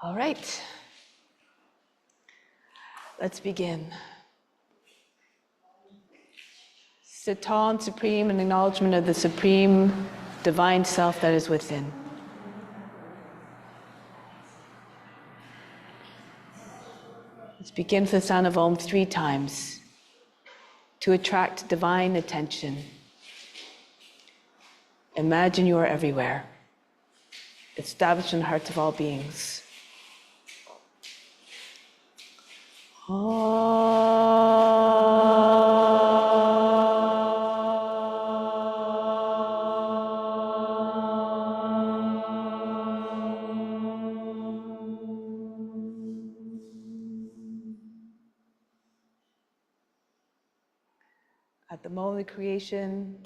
All right, let's begin. Sit tall and supreme in acknowledgement of the supreme divine self that is within. Let's begin with the sound of Om 3 times to attract divine attention. Imagine you are everywhere, established in the hearts of all beings. At the moment of creation,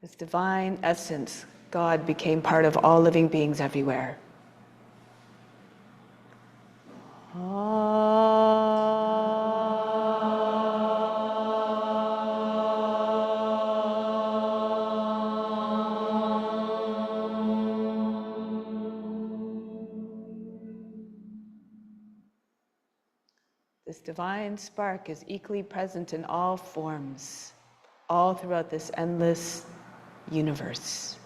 this divine essence, God, became part of all living beings everywhere. This divine spark is equally present in all forms, all throughout this endless universe.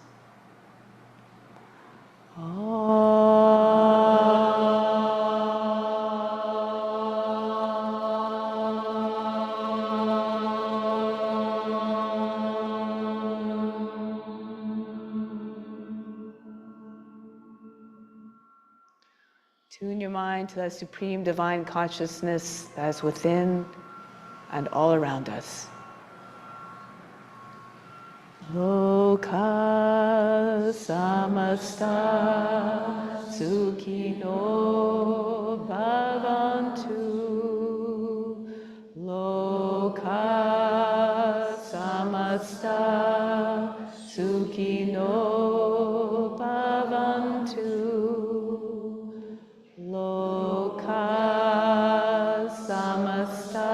Tune your mind to that supreme divine consciousness that is within and all around us. Loka samasta sukhino bhavantu. Loka samasta sukhino bhavantu. Loka samasta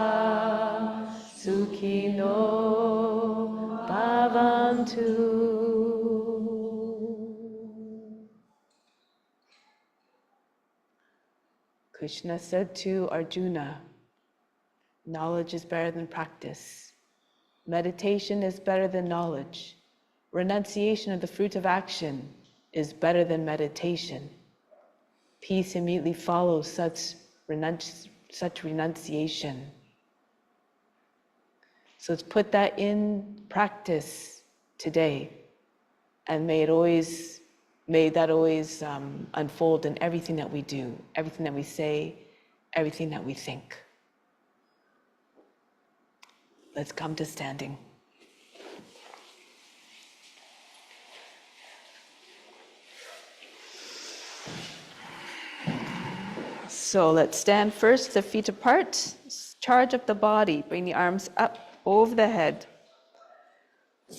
sukhino bhavantu. Krishna said to Arjuna, knowledge is better than practice. Meditation is better than knowledge. Renunciation of the fruit of action is better than meditation. Peace immediately follows such renunciation. So let's put that in practice today, and may that always unfold in everything that we do, everything that we say, everything that we think. Let's come to standing. So let's stand first, the feet apart, charge up the body, bring the arms up over the head.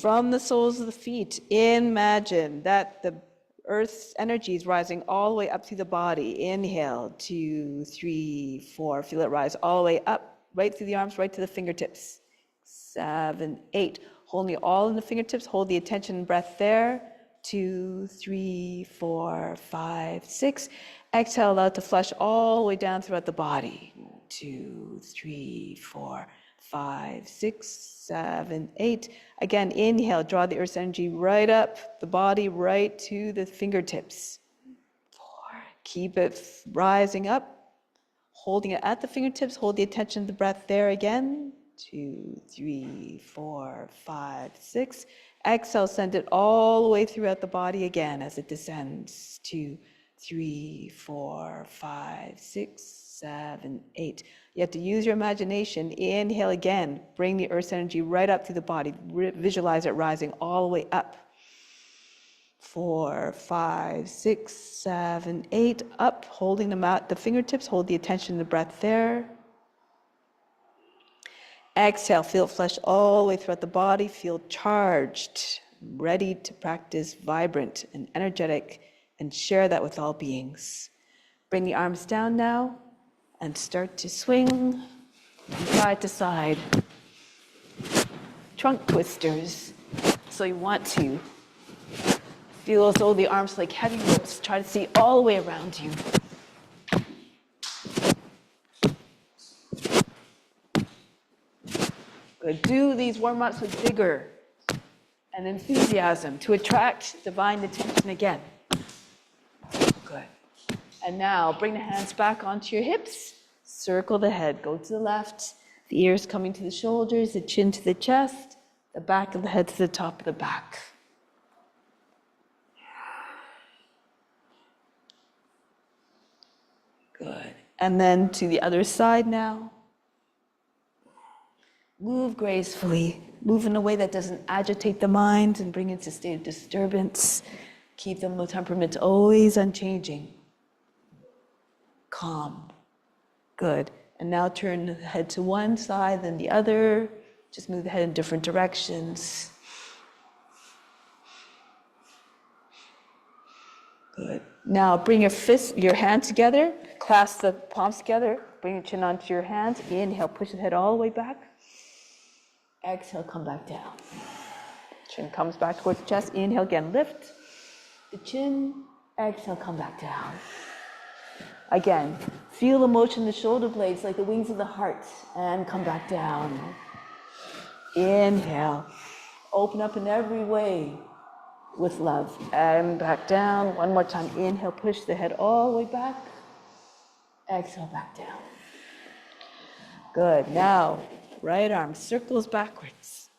From the soles of the feet, imagine that the earth's energy is rising all the way up through the body. Inhale, 2, 3, 4, feel it rise all the way up, right through the arms, right to the fingertips. 7, 8, holding it all in the fingertips, hold the attention and breath there. 2, 3, 4, 5, 6. Exhale, allow it to flush all the way down throughout the body. 2, 3, 4, 5, 6, 7, 8. Again, inhale, draw the earth's energy right up the body, right to the fingertips. 4, keep it rising up, holding it at the fingertips, hold the attention of the breath there again. 2, 3, 4, 5, 6. Exhale, send it all the way throughout the body again as it descends. 2, 3, 4, 5, 6, 7, 8. You have to use your imagination. Inhale again. Bring the earth's energy right up through the body. Visualize it rising all the way up. 4, 5, 6, 7, 8. Up, holding them out the fingertips. Hold the attention and the breath there. Exhale, feel it flush all the way throughout the body. Feel charged, ready to practice, vibrant and energetic, and share that with all beings. Bring the arms down now and start to swing from side to side. Trunk twisters. So you want to feel as though the arms like heavy ropes. Try to see all the way around you. Good. Do these warm-ups with vigor and enthusiasm to attract divine attention again. Good. And now bring the hands back onto your hips. Circle the head. Go to the left. The ears coming to the shoulders, the chin to the chest, the back of the head to the top of the back. Good. And then to the other side now. Move gracefully. Move in a way that doesn't agitate the mind and bring it to a state of disturbance. Keep the temperament always unchanging. Calm. Good. And now turn the head to one side, then the other. Just move the head in different directions. Good. Now bring your hand together. Clasp the palms together. Bring your chin onto your hands. Inhale, push the head all the way back. Exhale, come back down. Chin comes back towards the chest. Inhale again, lift the chin. Exhale, come back down. Again, feel the motion in the shoulder blades like the wings of the heart, and come back down. Inhale, open up in every way with love, and back down. One more time. Inhale, push the head all the way back. Exhale, back down. Good. Now, right arm circles backwards.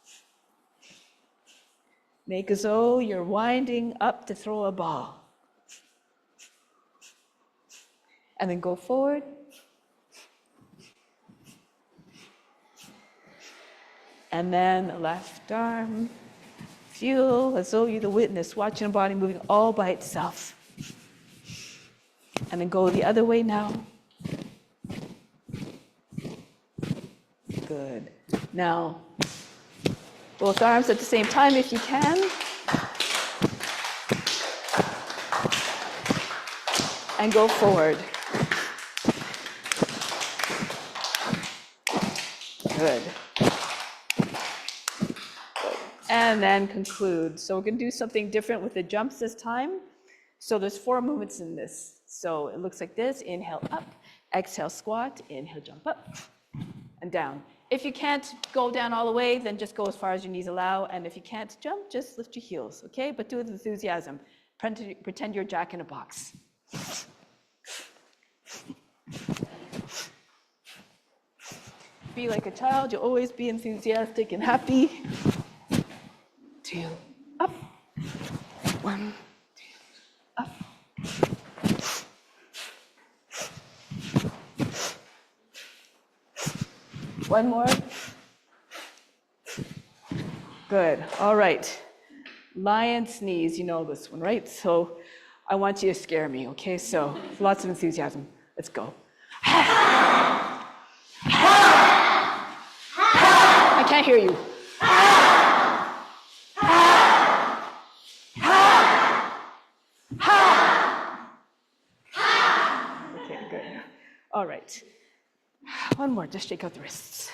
Make as though you're winding up to throw a ball. And then go forward. And then left arm. Feel as though you're the witness, watching the body moving all by itself. And then go the other way now. Good. Now, both arms at the same time if you can. And go forward. Good. And then conclude. So we're going to do something different with the jumps this time. So there's 4 movements in this. So it looks like this. Inhale up, exhale squat, inhale jump up and down. If you can't go down all the way, then just go as far as your knees allow. And if you can't jump, just lift your heels, okay? But do it with enthusiasm. Pretend you're Jack in a box. Be like a child. You'll always be enthusiastic and happy. 2, up. 1, 2, up. One more. Good. All right. Lion sneeze. You know this one, right? So I want you to scare me, okay? So lots of enthusiasm. Let's go. I can't hear you. Okay, good. All right. One more, just shake out the wrists.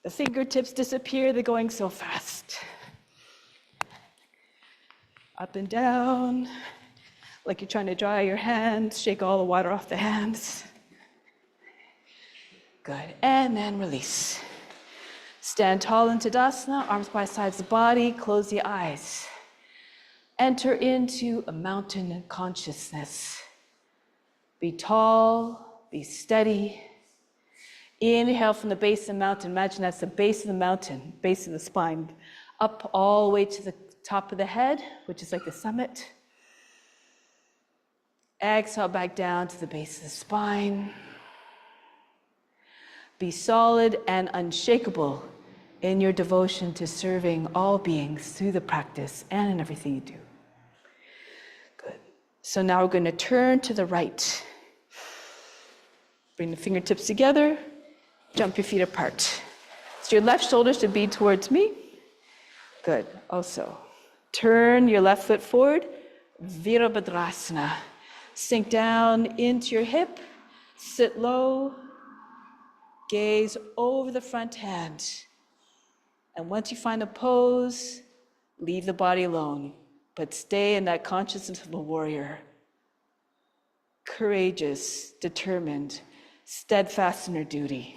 The fingertips disappear, they're going so fast. Up and down, like you're trying to dry your hands, shake all the water off the hands. Good, and then release. Stand tall in Tadasana, arms by sides of the body, close the eyes. Enter into a mountain consciousness. Be tall, be steady. Inhale from the base of the mountain. Imagine that's the base of the mountain, base of the spine, up all the way to the top of the head, which is like the summit. Exhale back down to the base of the spine. Be solid and unshakable in your devotion to serving all beings through the practice and in everything you do. Good. So now we're going to turn to the right. Bring the fingertips together. Jump your feet apart. So your left shoulder should be towards me. Good. Also, turn your left foot forward. Virabhadrasana. Sink down into your hip. Sit low. Gaze over the front hand. And once you find a pose, leave the body alone. But stay in that consciousness of the warrior. Courageous, determined, steadfast in her duty.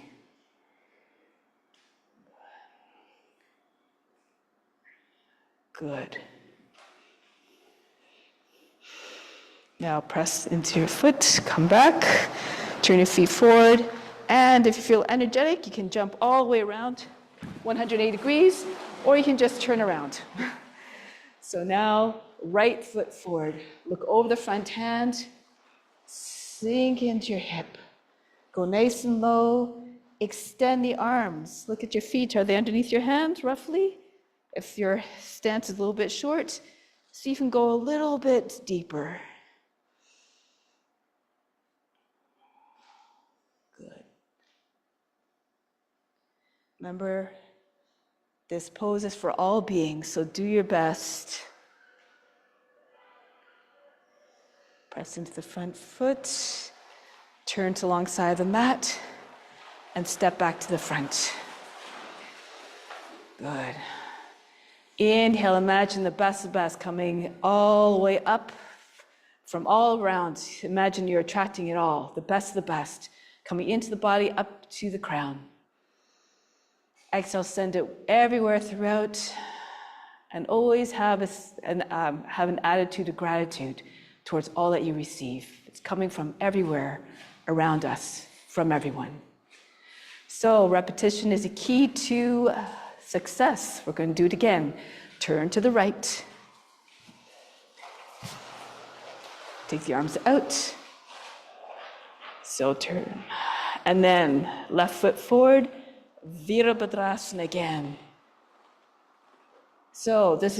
Good. Now press into your foot, come back, turn your feet forward, and if you feel energetic, you can jump all the way around 180 degrees, or you can just turn around. So now, right foot forward, look over the front hand, sink into your hip, go nice and low, extend the arms, look at your feet, are they underneath your hands roughly? If your stance is a little bit short, see if you can go a little bit deeper. Good. Remember, this pose is for all beings, so do your best. Press into the front foot, turn to alongside the mat, and step back to the front. Good. Inhale, imagine the best of best coming all the way up from all around. Imagine you're attracting it all, the best of the best, coming into the body up to the crown. Exhale, send it everywhere throughout, and always have an attitude of gratitude towards all that you receive. It's coming from everywhere around us, from everyone. So repetition is a key to success. We're going to do it again. Turn to the right. Take the arms out. So turn. And then left foot forward, Virabhadrasana again. So this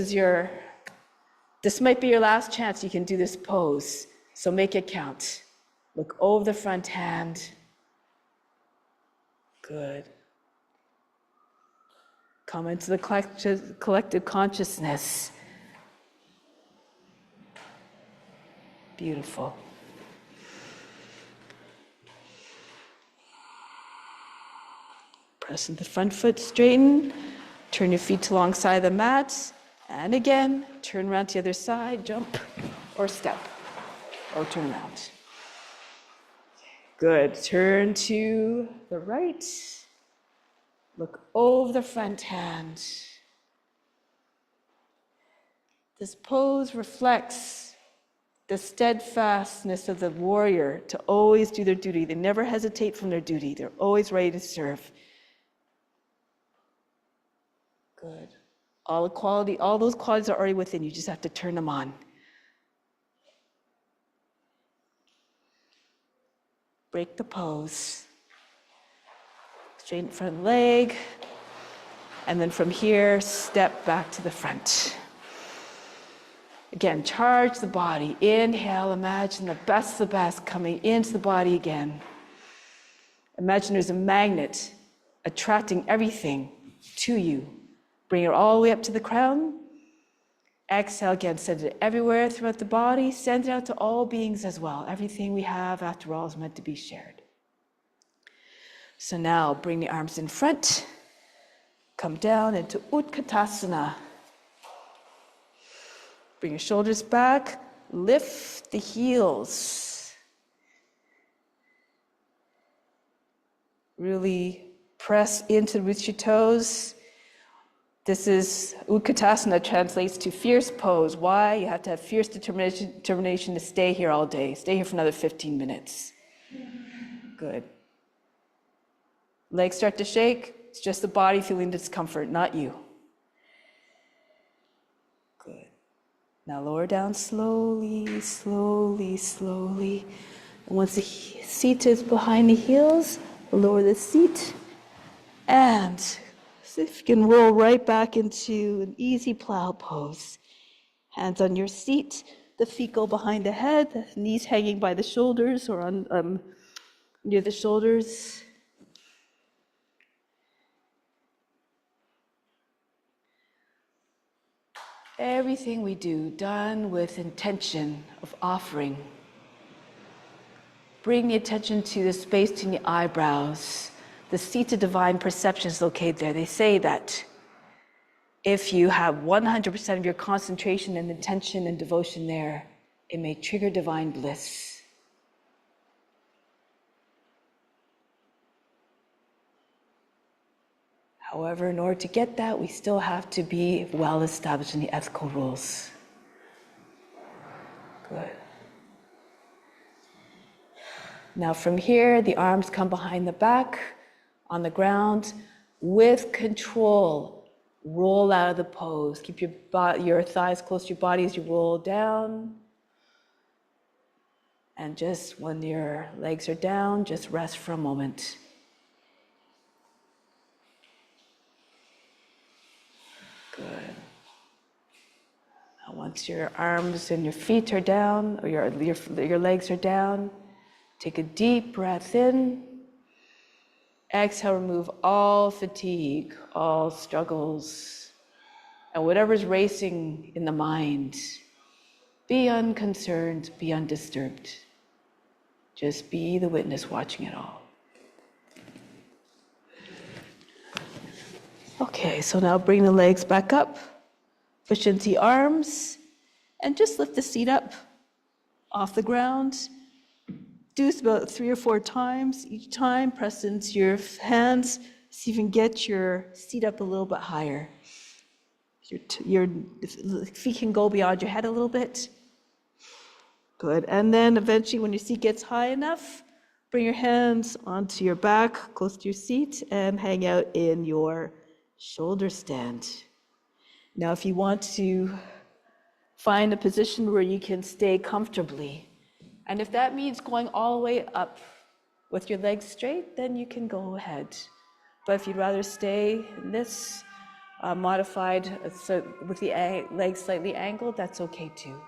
might be your last chance you can do this pose. So make it count. Look over the front hand. Good. Come into the collective consciousness. Beautiful. Press into the front foot, straighten. Turn your feet alongside the mat. And again, turn around to the other side, jump or step or turn around. Good. Turn to the right. Look over the front hand. This pose reflects the steadfastness of the warrior to always do their duty. They never hesitate from their duty. They're always ready to serve. Good. All those qualities are already within you. You just have to turn them on. Break the pose. Straighten front leg. And then from here, step back to the front. Again, charge the body. Inhale, imagine the best of the best coming into the body again. Imagine there's a magnet attracting everything to you. Bring it all the way up to the crown. Exhale again, send it everywhere throughout the body. Send it out to all beings as well. Everything we have, after all, is meant to be shared. So now bring the arms in front. Come down into Utkatasana. Bring your shoulders back. Lift the heels. Really press into the roots of your toes. This is Utkatasana, translates to fierce pose. Why? You have to have fierce determination to stay here all day. Stay here for another 15 minutes. Good. Legs start to shake. It's just the body feeling discomfort, not you. Good. Now lower down slowly, slowly, slowly. And once the seat is behind the heels, lower the seat. And see if you can roll right back into an easy plow pose. Hands on your seat, the feet go behind the head, the knees hanging by the shoulders or on near the shoulders. Everything we do, done with intention of offering. Bring the attention to the space between the eyebrows. The seat of divine perception is located there. They say that if you have 100% of your concentration and intention and devotion there, it may trigger divine bliss. However, in order to get that, we still have to be well established in the ethical rules. Good. Now from here, the arms come behind the back on the ground. With control, roll out of the pose. Keep your thighs close to your body as you roll down. And just when your legs are down, just rest for a moment. Good. Now once your arms and your feet are down, or your legs are down, take a deep breath in. Exhale, remove all fatigue, all struggles, and whatever's racing in the mind. Be unconcerned, be undisturbed. Just be the witness watching it all. Okay, so now bring the legs back up, push into the arms, and just lift the seat up off the ground. Do this about 3 or 4 times. Each time, press into your hands, so you can get your seat up a little bit higher. Your feet can go beyond your head a little bit. Good. And then eventually, when your seat gets high enough, bring your hands onto your back, close to your seat, and hang out in your shoulder stand. Now, if you want to find a position where you can stay comfortably, and if that means going all the way up with your legs straight, then you can go ahead. But if you'd rather stay in this modified, so with the legs slightly angled, that's okay too.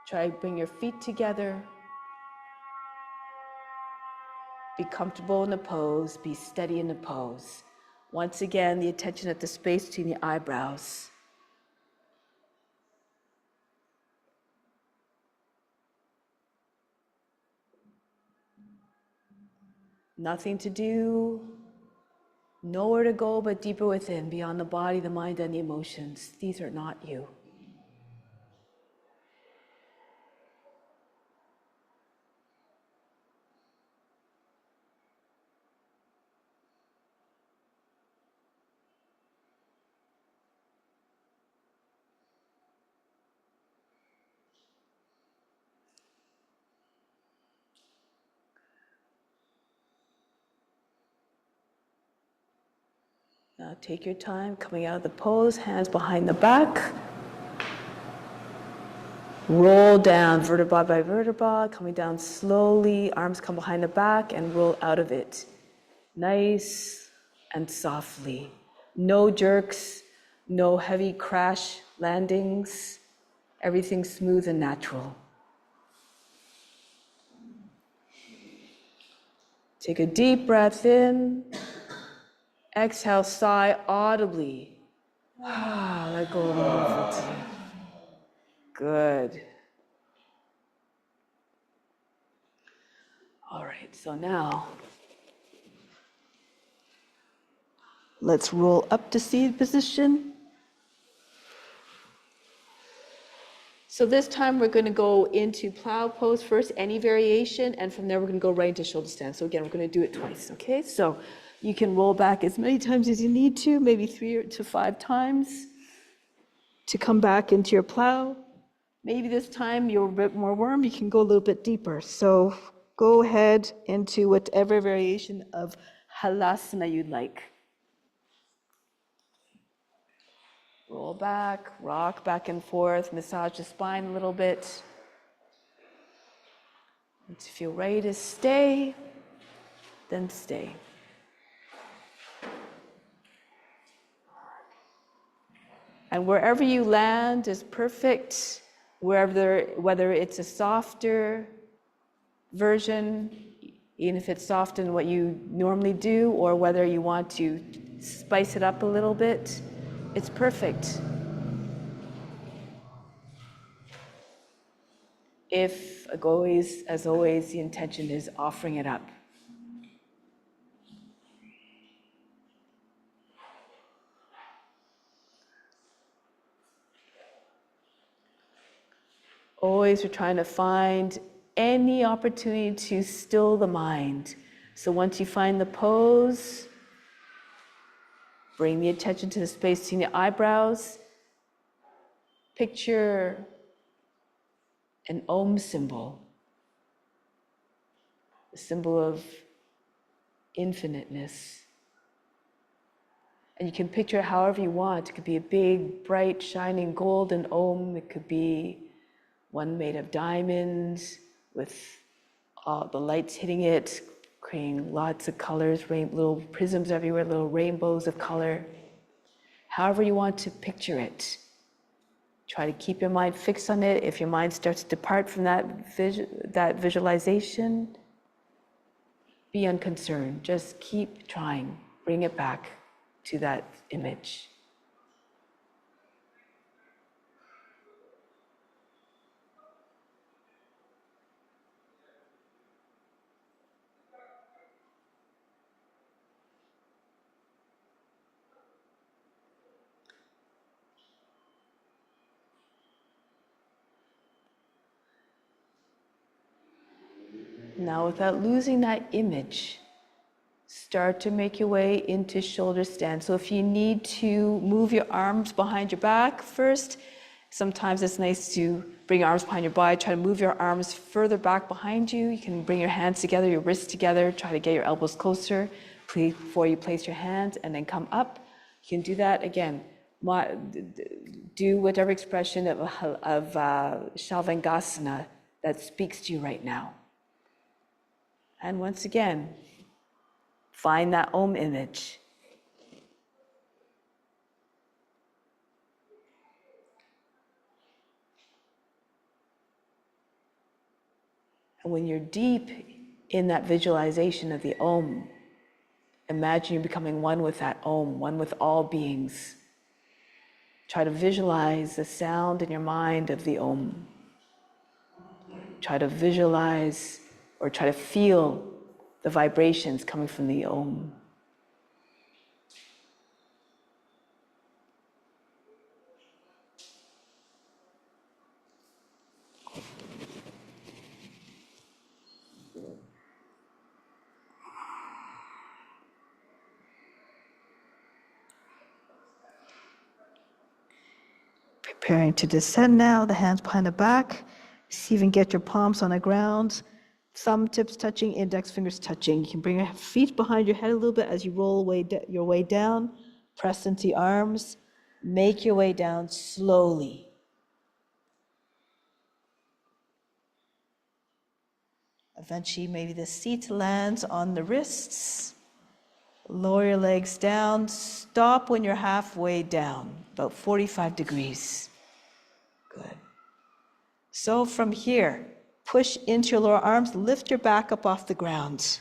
Try to bring your feet together. Be comfortable in the pose, be steady in the pose. Once again, the attention at the space between the eyebrows. Nothing to do, nowhere to go but deeper within, beyond the body, the mind, and the emotions. These are not you. Now take your time coming out of the pose, hands behind the back. Roll down vertebra by vertebra, coming down slowly, arms come behind the back and roll out of it. Nice and softly. No jerks, no heavy crash landings. Everything smooth and natural. Take a deep breath in. Exhale, sigh audibly. Let go of all fatigue. Good. All right, so now let's roll up to seated position. So this time we're going to go into plow pose first, any variation, and from there we're going to go right into shoulder stand. So again, we're going to do it twice, okay? So you can roll back as many times as you need to, maybe 3 to 5 times to come back into your plow. Maybe this time you're a bit more warm, you can go a little bit deeper. So go ahead into whatever variation of halasana you'd like. Roll back, rock back and forth, massage the spine a little bit. And if you're ready to stay, then stay. And wherever you land is perfect, whether it's a softer version, even if it's soft in what you normally do, or whether you want to spice it up a little bit, it's perfect. If, as always, the intention is offering it up. Always we're trying to find any opportunity to still the mind. So once you find the pose, Bring the attention to the space between the eyebrows. Picture an Om symbol, a symbol of infiniteness. And you can picture it however you want. It could be a big, bright, shining golden Om. It could be one made of diamonds with all the lights hitting it, creating lots of colors, little prisms everywhere, little rainbows of color. However you want to picture it. Try to keep your mind fixed on it. If your mind starts to depart from that visualization, be unconcerned. Just keep trying. Bring it back to that image. Now, without losing that image, start to make your way into shoulder stand. So if you need to move your arms behind your back first, sometimes it's nice to bring your arms behind your body. Try to move your arms further back behind you. You can bring your hands together, your wrists together. Try to get your elbows closer before you place your hands, and then come up. You can do that again. Do whatever expression of Shalvangasana that speaks to you right now. And once again, find that Om image. And when you're deep in that visualization of the Om, imagine you're becoming one with that Om, one with all beings. Try to visualize the sound in your mind of the Om. Try to visualize or try to feel the vibrations coming from the Om. Preparing to descend now, the hands behind the back. See if you can get your palms on the ground. Thumb tips touching, index fingers touching. You can bring your feet behind your head a little bit as you roll your way down. Press into the arms. Make your way down slowly. Eventually, maybe the seat lands on the wrists. Lower your legs down. Stop when you're halfway down, about 45 degrees. Good. So from here, push into your lower arms, lift your back up off the ground.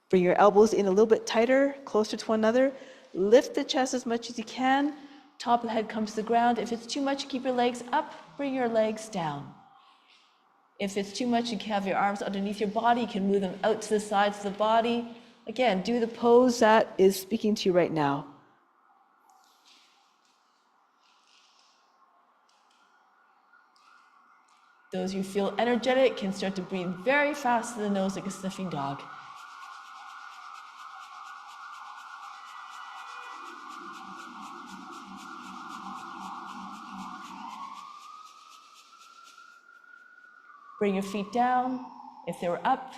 Bring your elbows in a little bit tighter, closer to one another. Lift the chest as much as you can. Top of the head comes to the ground. If it's too much, keep your legs up, bring your legs down. If it's too much, you can have your arms underneath your body. You can move them out to the sides of the body. Again, do the pose that is speaking to you right now. Those who feel energetic can start to breathe very fast through the nose like a sniffing dog. Bring your feet down. If they were up,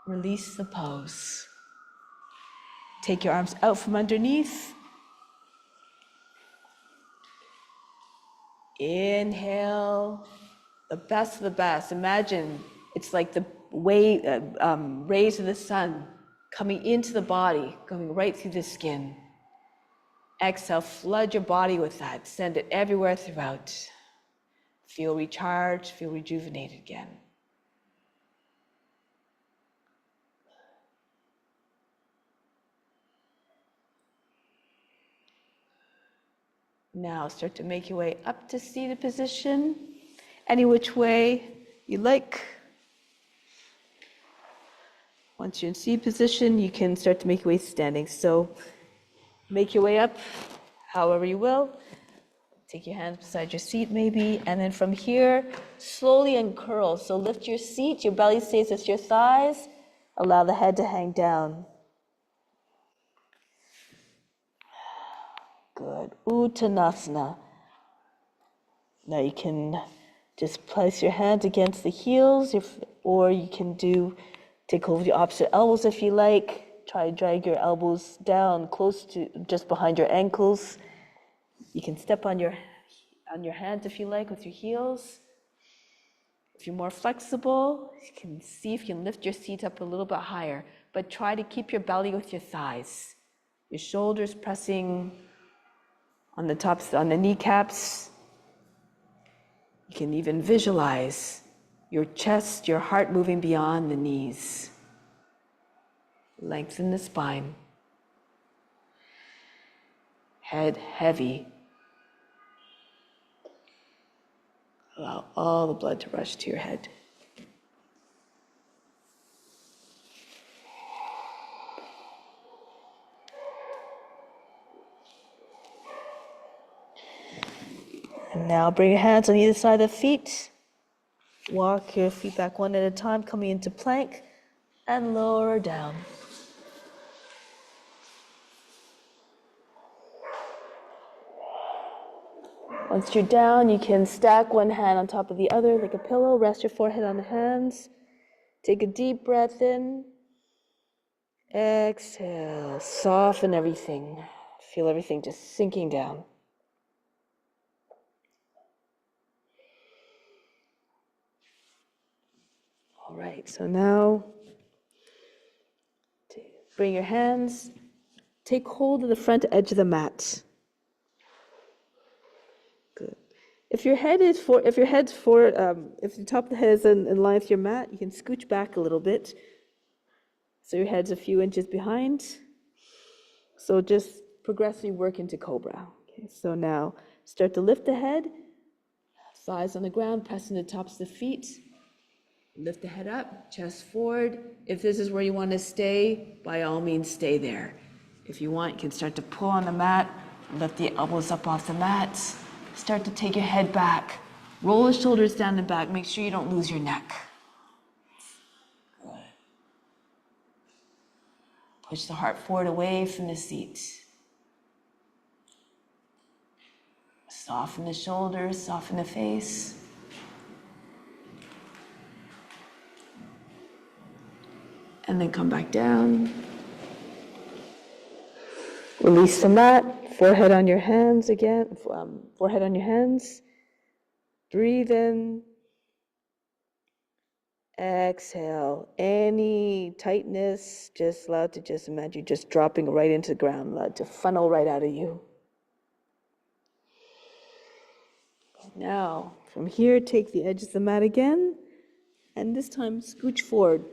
release the pose. Take your arms out from underneath. Inhale, the best of the best. Imagine it's like the rays of the sun coming into the body, going right through the skin. Exhale, flood your body with that. Send it everywhere throughout. Feel recharged, feel rejuvenated again. Now start to make your way up to seated position, any which way you like. Once you're in seated position, you can start to make your way standing. So make your way up however you will. Take your hands beside your seat maybe, and then from here, slowly uncurl. So lift your seat, your belly stays with your thighs. Allow the head to hang down. Good. Uttanasana. Now you can just place your hands against the heels, or you can take over the opposite elbows if you like. Try to drag your elbows down close to just behind your ankles. You can step on your hands if you like with your heels. If you're more flexible, you can see if you can lift your seat up a little bit higher, but try to keep your belly with your thighs. Your shoulders pressing on the kneecaps. You can even visualize your chest, your heart moving beyond the knees. Lengthen the spine. Head heavy. Allow all the blood to rush to your head. And now bring your hands on either side of the feet. Walk your feet back one at a time, coming into plank and lower down. Once you're down, you can stack one hand on top of the other like a pillow. Rest your forehead on the hands. Take a deep breath in. Exhale. Soften everything. Feel everything just sinking down. All right, so now bring your hands. Take hold of the front edge of the mat. Good. If the top of the head is in line with your mat, you can scooch back a little bit. So your head's a few inches behind. So just progressively work into cobra. Okay, so now start to lift the head, thighs on the ground, pressing the tops of the feet. Lift the head up, chest forward. If this is where you want to stay, by all means stay there. If you want, you can start to pull on the mat, lift the elbows up off the mat. Start to take your head back. Roll the shoulders down and back. Make sure you don't lose your neck. Good. Push the heart forward away from the seat. Soften the shoulders, soften the face. And then come back down. Release the mat, forehead on your hands again, forehead on your hands. Breathe in. Exhale. Any tightness, just allow it to just imagine you just dropping right into the ground, allow it to funnel right out of you. Now, from here, take the edges of the mat again, and this time scooch forward.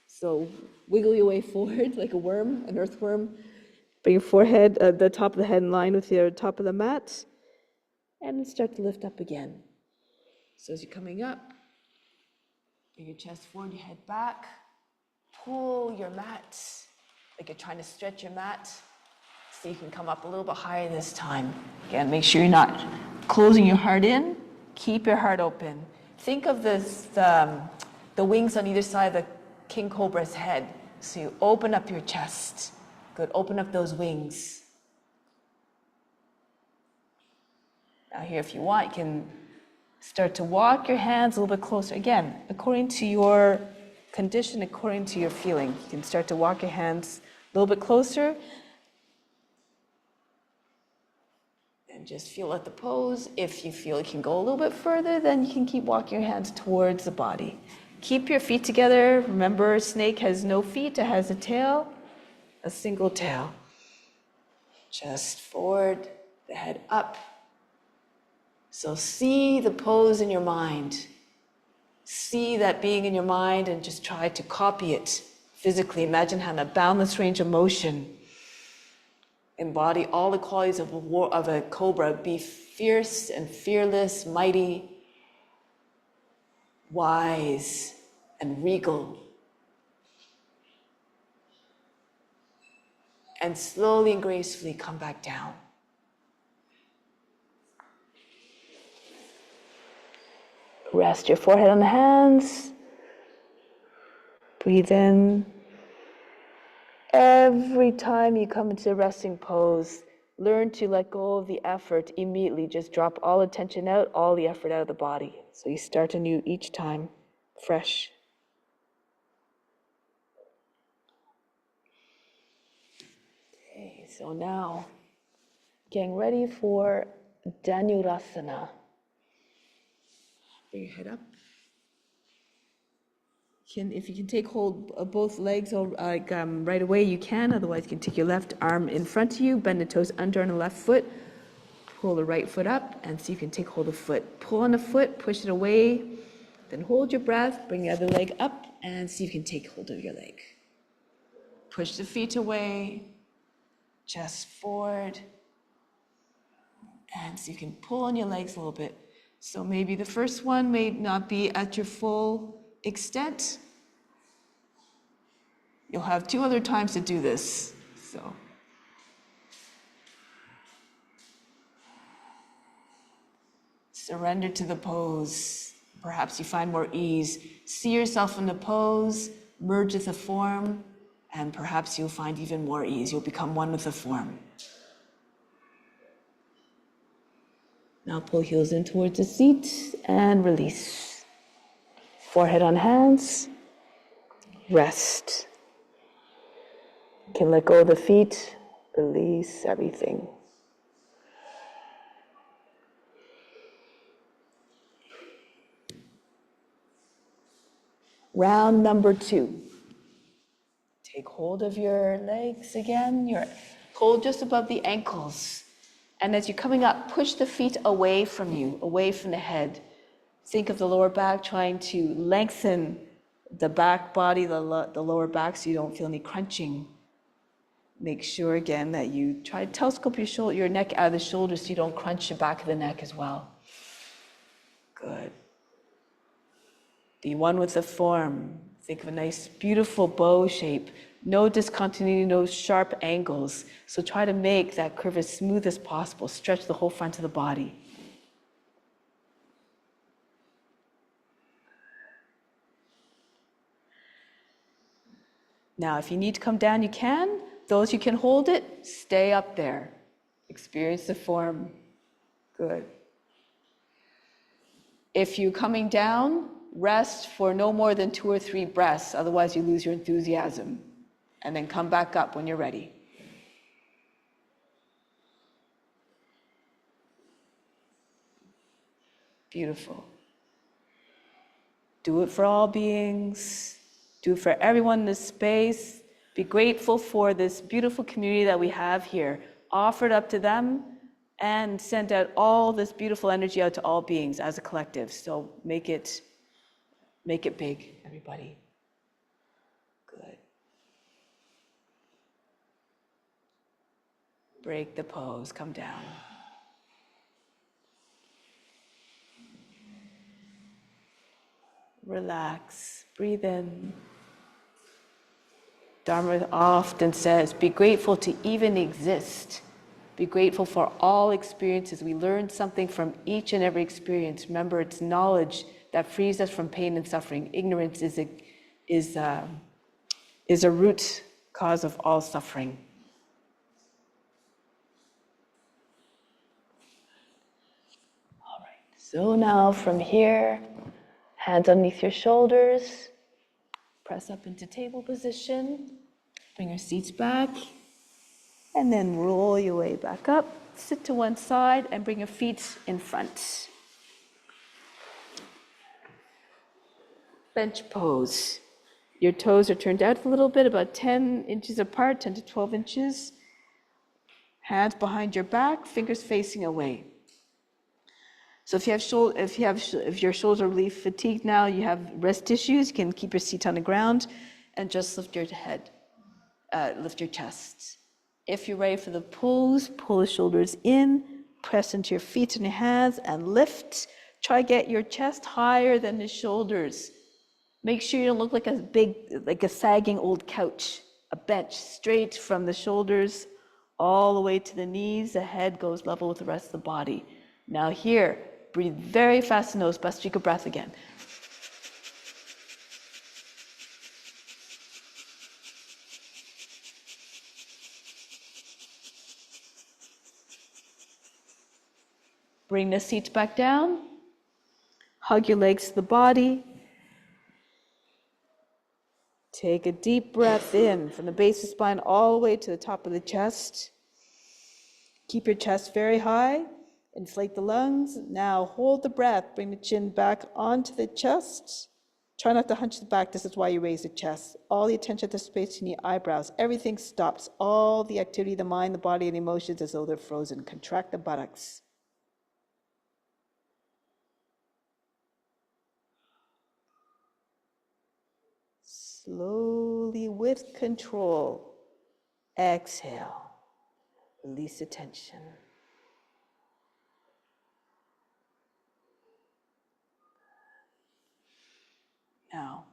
So wiggle your way forward like a worm, an earthworm. Bring your forehead, the top of the head in line with your top of the mat, and start to lift up again. So as you're coming up, bring your chest forward, your head back. Pull your mat like you're trying to stretch your mat. So you can come up a little bit higher this time. Again, make sure you're not closing your heart in. Keep your heart open. Think of this, the wings on either side of the king cobra's head. So you open up your chest. Good, open up those wings. Now here, if you want, you can start to walk your hands a little bit closer. Again, according to your condition, according to your feeling, you can start to walk your hands a little bit closer. And just feel at the pose. If you feel you can go a little bit further, then you can keep walking your hands towards the body. Keep your feet together. Remember, a snake has no feet, it has a tail, a single tail. Chest forward, the head up. So see the pose in your mind. See that being in your mind and just try to copy it physically. Imagine having a boundless range of motion. Embody all the qualities of a cobra. Be fierce and fearless, mighty, wise, and regal. And slowly and gracefully come back down. Rest your forehead on the hands. Breathe in. Every time you come into a resting pose, learn to let go of the effort immediately. Just drop all attention out, all the effort out of the body. So you start anew each time, fresh. Okay, so now getting ready for Dhanurasana. Bring your head up. If you can take hold of both legs right away, you can. Otherwise, you can take your left arm in front of you, bend the toes under on the left foot, pull the right foot up, and see if you can take hold of the foot. Pull on the foot, push it away, then hold your breath, bring the other leg up, and see if you can take hold of your leg. Push the feet away, chest forward, and see if you can pull on your legs a little bit. So maybe the first one may not be at your full extent. You'll have 2 other times to do this. So surrender to the pose. Perhaps you find more ease. See yourself in the pose, merge with the form, and perhaps you'll find even more ease. You'll become one with the form. Now pull heels in towards the seat and release. Forehead on hands, rest. You can let go of the feet, release everything. Round number 2. Take hold of your legs again. Hold just above the ankles. And as you're coming up, push the feet away from you, away from the head. Think of the lower back, trying to lengthen the back body, the lower back, so you don't feel any crunching. Make sure again that you try to telescope your neck out of the shoulders so you don't crunch the back of the neck as well. Good. Be one with the form. Think of a nice, beautiful bow shape. No discontinuity, no sharp angles. So try to make that curve as smooth as possible. Stretch the whole front of the body. Now, if you need to come down, you can. Those who can hold it, stay up there. Experience the form. Good. If you're coming down, rest for no more than 2 or 3 breaths. Otherwise, you lose your enthusiasm. And then come back up when you're ready. Beautiful. Do it for all beings. Do it for everyone in this space. Be grateful for this beautiful community that we have here. Offer it up to them and send out all this beautiful energy out to all beings as a collective. So make it big, everybody. Good. Break the pose, come down. Relax, breathe in. Dharma often says, be grateful to even exist. Be grateful for all experiences. We learn something from each and every experience. Remember, it's knowledge that frees us from pain and suffering. Ignorance is a root cause of all suffering. All right, so now from here, hands underneath your shoulders, press up into table position, bring your seats back, and then roll your way back up. Sit to one side and bring your feet in front. Bench pose. Your toes are turned out a little bit, about 10 inches apart, 10 to 12 inches. Hands behind your back, fingers facing away. So if your shoulders are really fatigued now, you have rest issues, you can keep your seat on the ground and just lift your head, lift your chest. If you're ready for the pose, pull the shoulders in, press into your feet and your hands and lift. Try to get your chest higher than the shoulders. Make sure you don't look like a sagging old couch. A bench straight from the shoulders all the way to the knees. The head goes level with the rest of the body. Now here, breathe very fast in the nose, Bhastrika breath again. Bring the seat back down. Hug your legs to the body. Take a deep breath in from the base of the spine all the way to the top of the chest. Keep your chest very high. Inflate the lungs. Now hold the breath. Bring the chin back onto the chest. Try not to hunch the back. This is why you raise the chest. All the attention at the space in your eyebrows. Everything stops. All the activity of the mind, the body, and emotions as though they're frozen. Contract the buttocks. Slowly, with control, exhale. Release the tension. Now,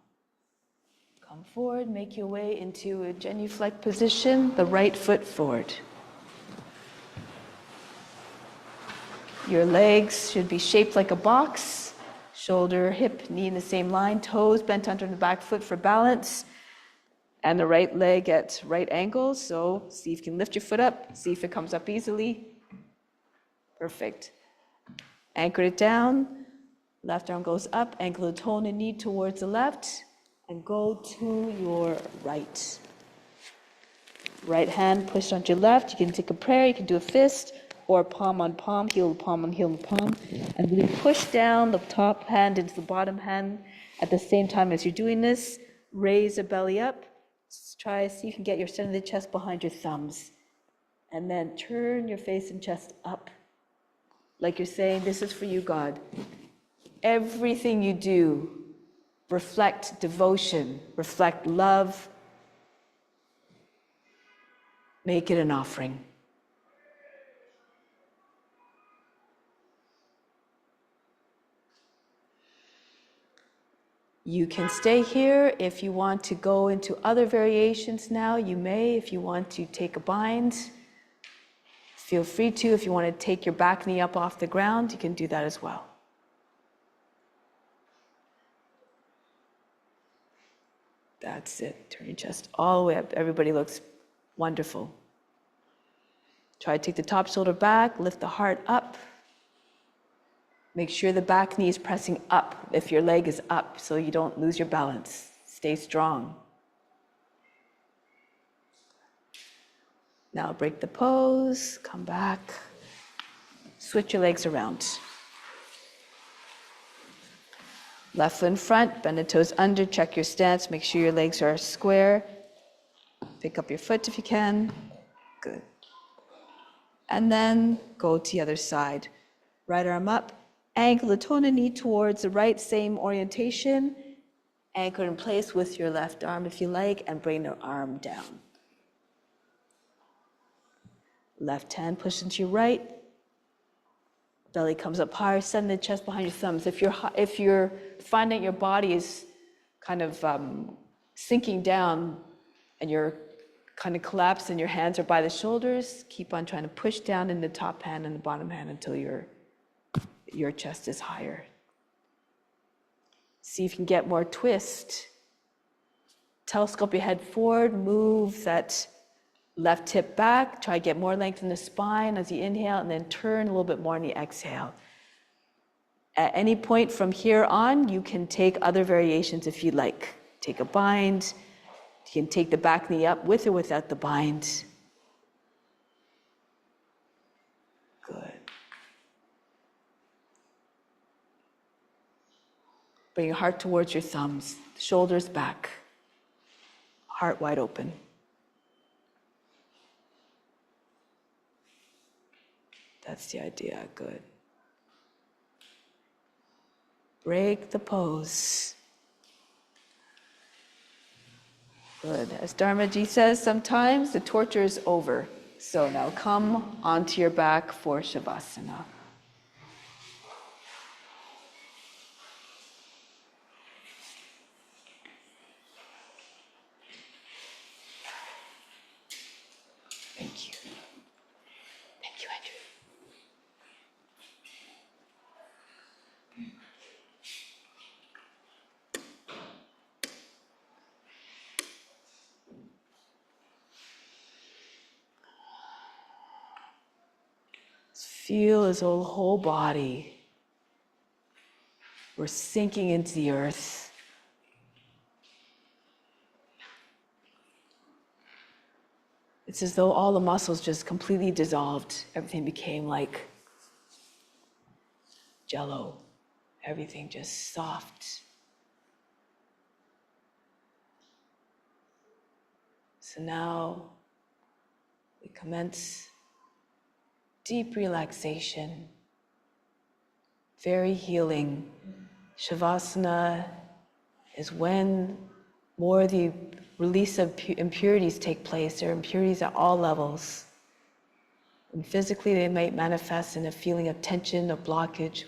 come forward, make your way into a genuflect position, the right foot forward. Your legs should be shaped like a box, shoulder, hip, knee in the same line, toes bent under the back foot for balance, and the right leg at right angles. So see if you can lift your foot up, see if it comes up easily. Perfect. Anchor it down. Left arm goes up, ankle the toe and knee towards the left, and go to your right. Right hand pushed onto your left. You can take a prayer, you can do a fist, or palm on palm, heel to palm on heel to palm. And really push down the top hand into the bottom hand. At the same time as you're doing this, raise the belly up. Try, see if you can get your center of the chest behind your thumbs. And then turn your face and chest up. Like you're saying, this is for you, God. Everything you do, reflect devotion, reflect love, make it an offering. You can stay here. If you want to go into other variations now, you may. If you want to take a bind, feel free to. If you want to take your back knee up off the ground, you can do that as well. That's it. Turn your chest all the way up. Everybody looks wonderful. Try to take the top shoulder back, lift the heart up. Make sure the back knee is pressing up if your leg is up so you don't lose your balance. Stay strong. Now break the pose, come back. Switch your legs around. Left foot in front, bend the toes under, check your stance, make sure your legs are square. Pick up your foot if you can. Good. And then go to the other side. Right arm up, ankle the toe and knee towards the right, same orientation. Anchor in place with your left arm if you like, and bring the arm down. Left hand push into your right. Belly comes up higher, send the chest behind your thumbs. If you're finding your body is kind of sinking down and you're kind of collapsed and your hands are by the shoulders, keep on trying to push down in the top hand and the bottom hand until your chest is higher. See if you can get more twist. Telescope your head forward, move that left hip back, try to get more length in the spine as you inhale, and then turn a little bit more on the exhale. At any point from here on, you can take other variations if you like. Take a bind, you can take the back knee up with or without the bind. Good. Bring your heart towards your thumbs, shoulders back, heart wide open. That's the idea, good. Break the pose. Good. As Dharma Ji says, sometimes the torture is over. So now come onto your back for Shavasana. Thank you. Thank you, Andrew. Feel as though the whole body, we're sinking into the earth. It's as though all the muscles just completely dissolved. Everything became like jello. Everything just soft. So now we commence deep relaxation, very healing. Shavasana is when more of the release of impurities take place. There are impurities at all levels. And physically, they might manifest in a feeling of tension, of blockage.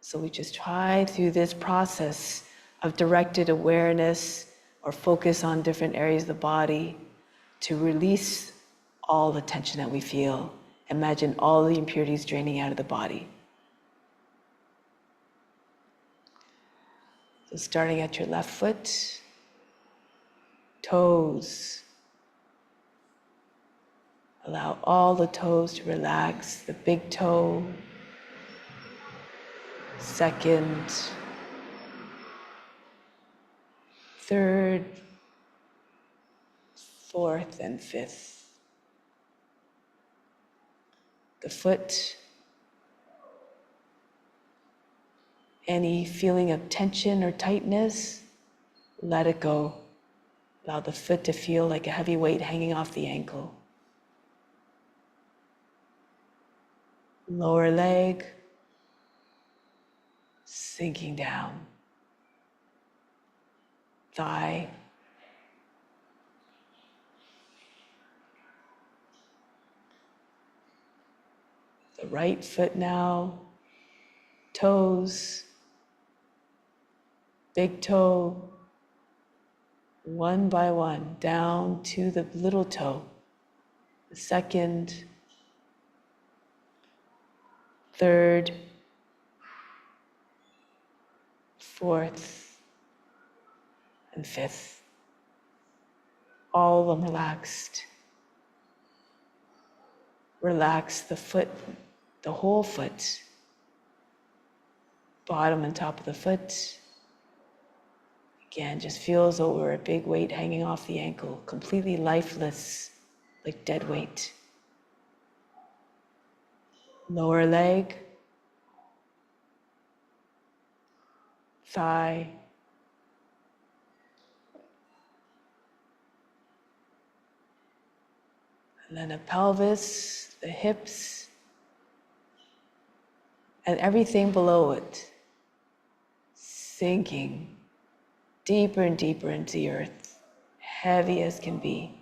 So we just try through this process of directed awareness or focus on different areas of the body to release all the tension that we feel. Imagine all the impurities draining out of the body. So starting at your left foot, toes. Allow all the toes to relax. The big toe, second, third, fourth, and fifth. The foot, any feeling of tension or tightness, let it go. Allow the foot to feel like a heavy weight hanging off the ankle. Lower leg, sinking down. Thigh. The right foot now, toes, big toe, one by one, down to the little toe. The second, third, fourth, and fifth. All of them relaxed. Relax the foot, the whole foot, bottom and top of the foot. Again, just feel as though we're a big weight hanging off the ankle, completely lifeless, like dead weight. Lower leg, thigh, and then the pelvis, the hips, and everything below it, sinking deeper and deeper into the earth, heavy as can be.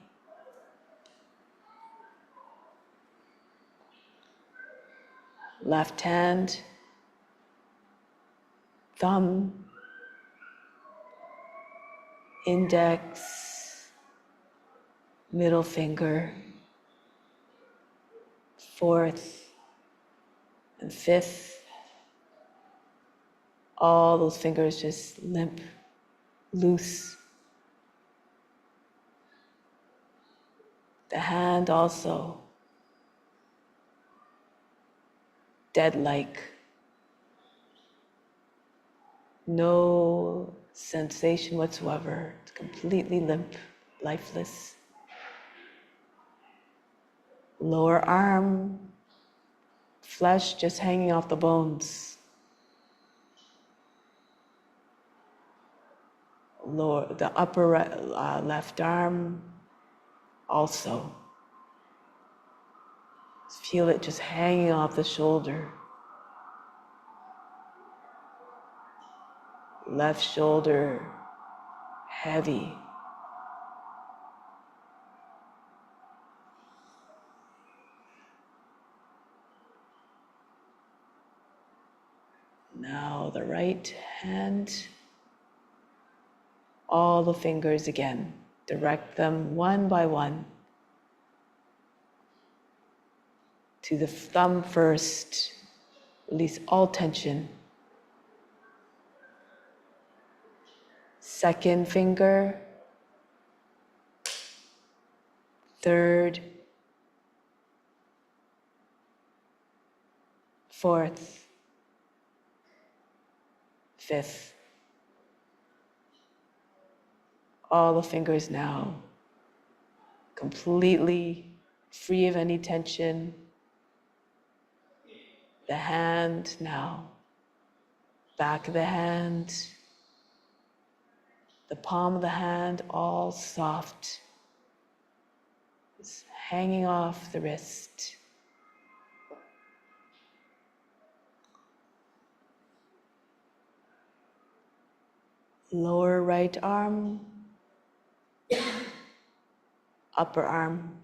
Left hand, thumb, index, middle finger, fourth and fifth. All those fingers just limp, loose. The hand also, dead-like. No sensation whatsoever. It's completely limp, lifeless. Lower arm, flesh just hanging off the bones. The upper left arm also. Feel it just hanging off the shoulder. Left shoulder heavy. Now the right hand, all the fingers again. Direct them one by one to the thumb first. Release all tension. Second finger, third, fourth, fifth. All the fingers now completely free of any tension. The hand now, back of the hand, the palm of the hand all soft, just hanging off the wrist. Lower right arm, upper arm,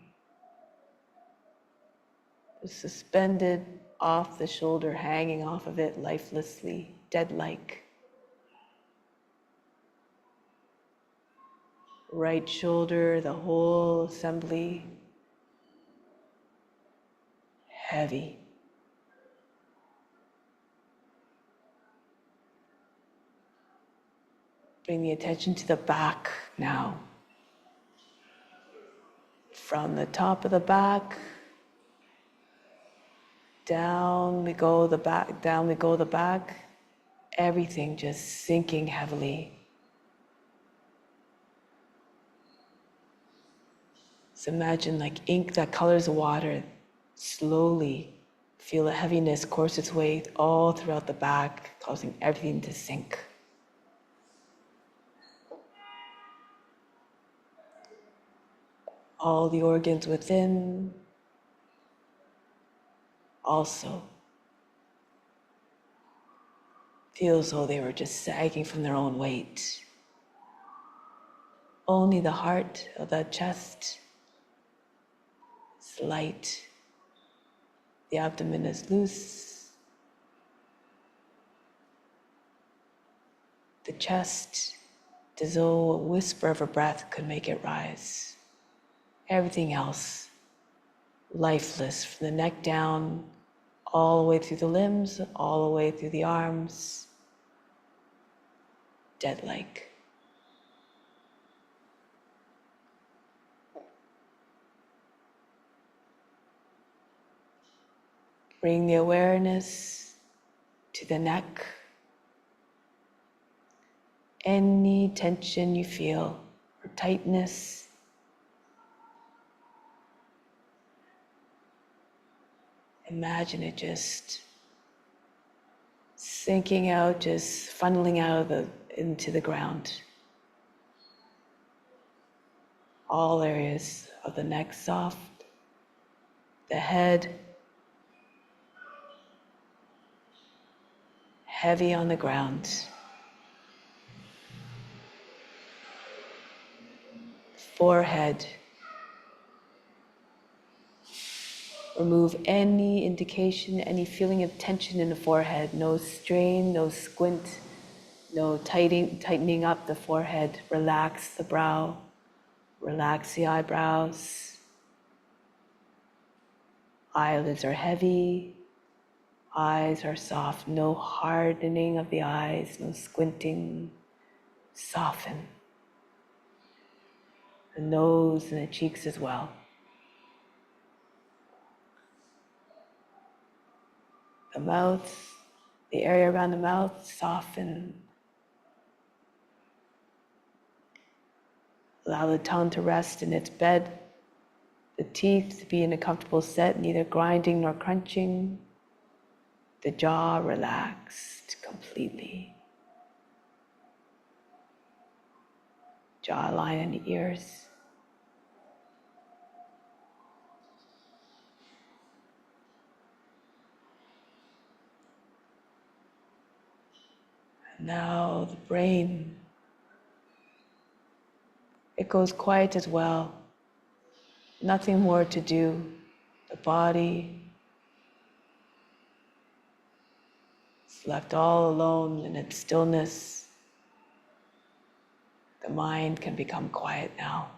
suspended off the shoulder, hanging off of it lifelessly, dead-like. Right shoulder, the whole assembly, heavy. Bring the attention to the back now. From the top of the back, down we go the back, down we go the back. Everything just sinking heavily. So imagine like ink that colors water. Slowly feel the heaviness course its way all throughout the back, causing everything to sink. All the organs within also feel as though they were just sagging from their own weight. Only the heart of the chest is light. The abdomen is loose. The chest, as though a whisper of a breath could make it rise. Everything else, lifeless, from the neck down, all the way through the limbs, all the way through the arms, dead-like. Bring the awareness to the neck. Any tension you feel, or tightness, imagine it just sinking out, just funneling out into the ground. All areas of the neck soft, the head heavy on the ground. Forehead. Remove any indication, any feeling of tension in the forehead. No strain, no squint, no tightening up the forehead. Relax the brow, relax the eyebrows. Eyelids are heavy, eyes are soft. No hardening of the eyes, no squinting. Soften. The nose and the cheeks as well. The mouth, the area around the mouth, soften. Allow the tongue to rest in its bed, the teeth to be in a comfortable set, neither grinding nor crunching. The jaw relaxed completely. Jawline and ears. And now the brain. It goes quiet as well. Nothing more to do. The body is left all alone in its stillness. The mind can become quiet now.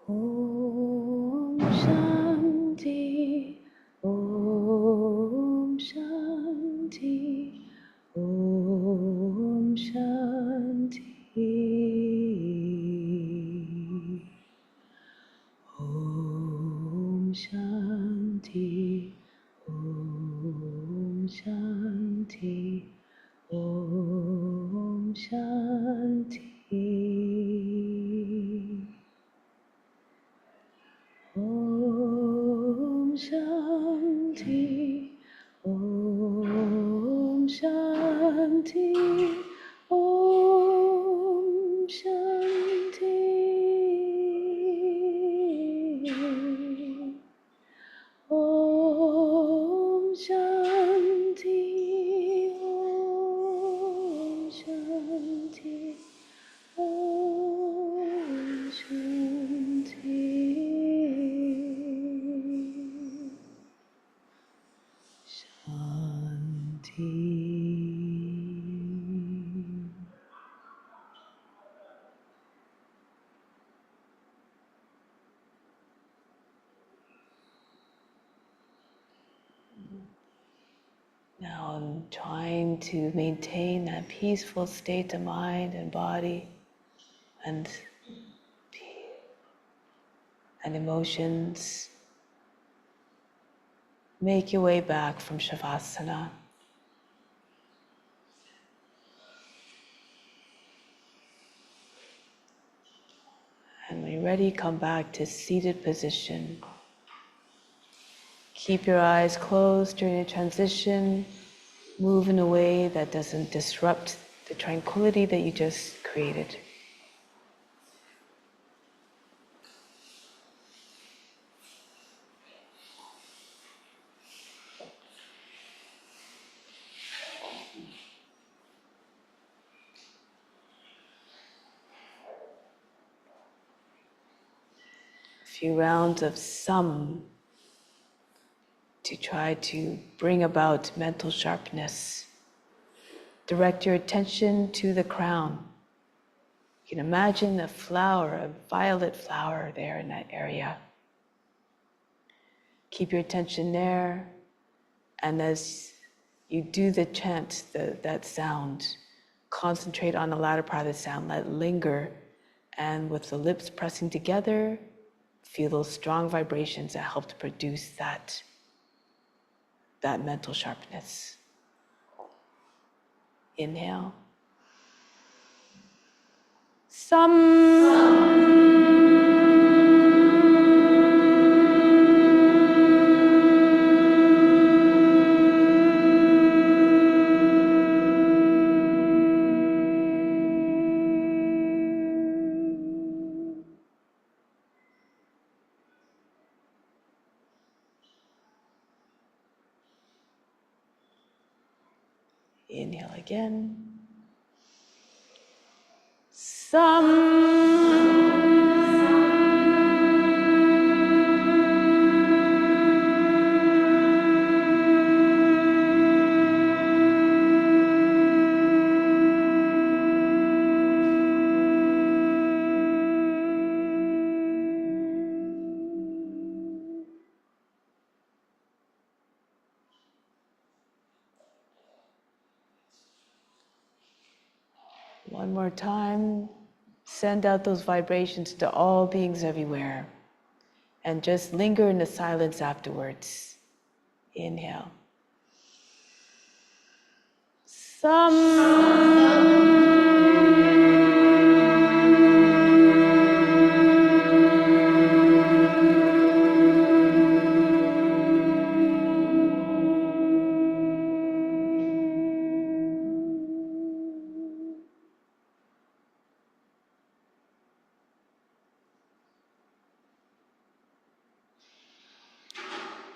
Om Shanti, Om Shanti, Om Shanti, Om Shanti, Om Shanti, Om Shanti. Om Shanti, Om Shanti, Om Shanti, Om Shanti, Om Shanti, Om Shanti. Shanti. Now I'm trying to maintain that peaceful state of mind and body and emotions. Make your way back from Shavasana. And when you're ready, come back to seated position. Keep your eyes closed during the transition. Move in a way that doesn't disrupt the tranquility that you just created. A few rounds of sum to try to bring about mental sharpness. Direct your attention to the crown. You can imagine a flower, a violet flower there in that area. Keep your attention there, and as you do the chant, that sound, concentrate on the latter part of the sound, let it linger, and with the lips pressing together, feel those strong vibrations that help to produce that mental sharpness. Inhale. Sam. Inhale again. One more time. Send out those vibrations to all beings everywhere. And just linger in the silence afterwards. Inhale.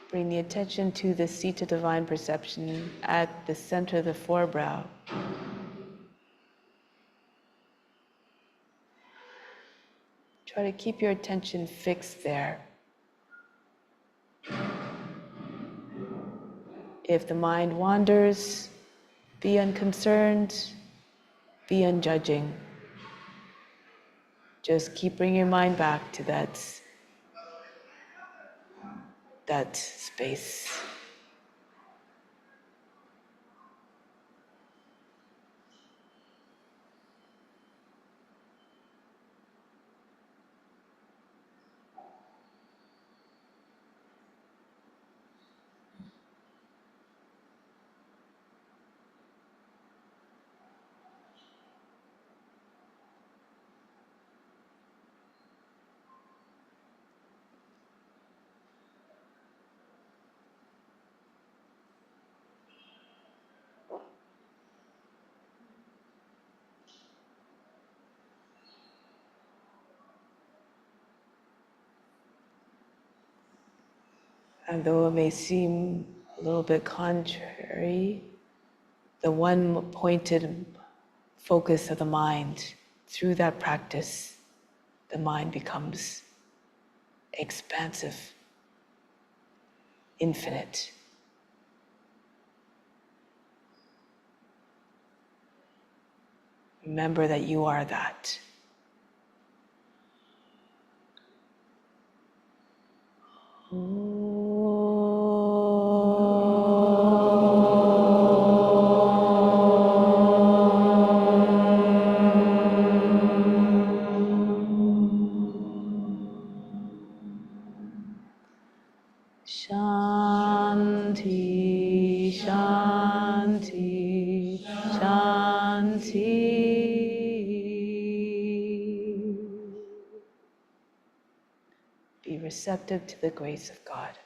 Bring the attention to the seat of divine perception at the center of the forebrow. Try to keep your attention fixed there. If the mind wanders, be unconcerned, be unjudging. Just keep bringing your mind back to that space. And though it may seem a little bit contrary, the one pointed focus of the mind, through that practice, the mind becomes expansive, infinite. Remember that you are that. Shanti, Shanti, Shanti. Be receptive to the grace of God.